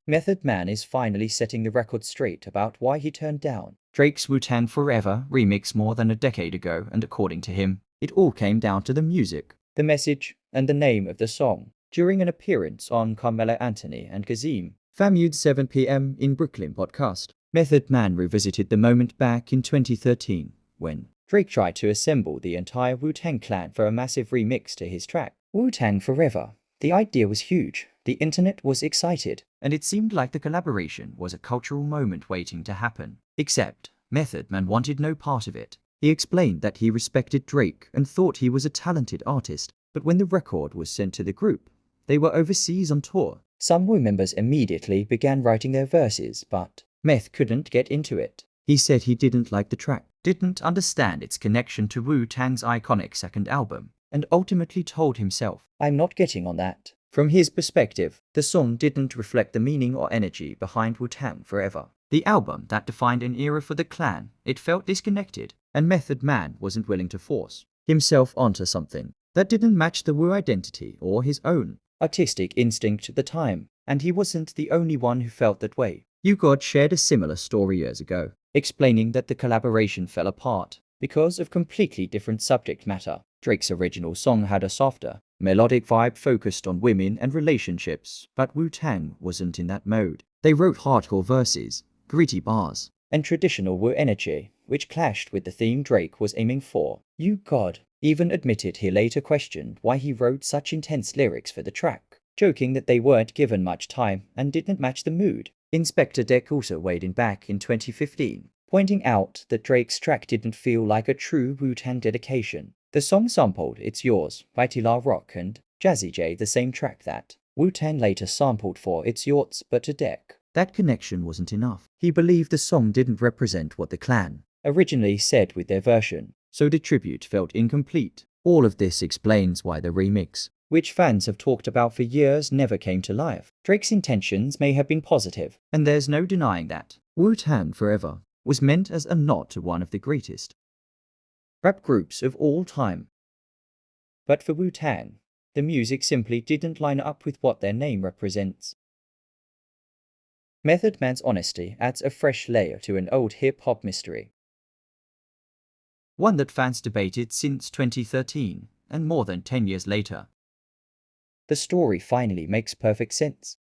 Method Man is finally setting the record straight about why he turned down Drake's Wu-Tang Forever remix more than a decade ago, and according to him, it all came down to the music, the message, and the name of the song. During an appearance on Carmelo Anthony and Kazim Famude's 7 p.m. in Brooklyn podcast, Method Man revisited the moment back in 2013 when Drake tried to assemble the entire Wu-Tang clan for a massive remix to his track, Wu-Tang Forever. The idea was huge, the internet was excited, and it seemed like the collaboration was a cultural moment waiting to happen. Except, Method Man wanted no part of it. He explained that he respected Drake and thought he was a talented artist, but when the record was sent to the group, they were overseas on tour. Some Wu members immediately began writing their verses, but Meth couldn't get into it. He said he didn't like the track, didn't understand its connection to Wu-Tang's iconic second album, and ultimately told himself, "I'm not getting on that." From his perspective, the song didn't reflect the meaning or energy behind Wu-Tang Forever, the album that defined an era for the clan. It felt disconnected, and Method Man wasn't willing to force himself onto something that didn't match the Wu identity or his own artistic instinct at the time, and he wasn't the only one who felt that way. U-God shared a similar story years ago, explaining that the collaboration fell apart because of completely different subject matter. Drake's original song had a softer, melodic vibe focused on women and relationships, but Wu-Tang wasn't in that mode. They wrote hardcore verses, gritty bars, and traditional Wu energy, which clashed with the theme Drake was aiming for. U-God even admitted he later questioned why he wrote such intense lyrics for the track, joking that they weren't given much time and didn't match the mood. Inspector Deck also weighed in back in 2015, pointing out that Drake's track didn't feel like a true Wu-Tang dedication. The song sampled It's Yours by T-La Rock and Jazzy J, the same track that Wu-Tang later sampled for It's Yours, but to Deck, that connection wasn't enough. He believed the song didn't represent what the clan originally said with their version, so the tribute felt incomplete. All of this explains why the remix, which fans have talked about for years, never came to life. Drake's intentions may have been positive, and there's no denying that. Wu-Tang Forever was meant as a nod to one of the greatest rap groups of all time. But for Wu-Tang, the music simply didn't line up with what their name represents. Method Man's honesty adds a fresh layer to an old hip-hop mystery, one that fans debated since 2013, and more than 10 years later, the story finally makes perfect sense.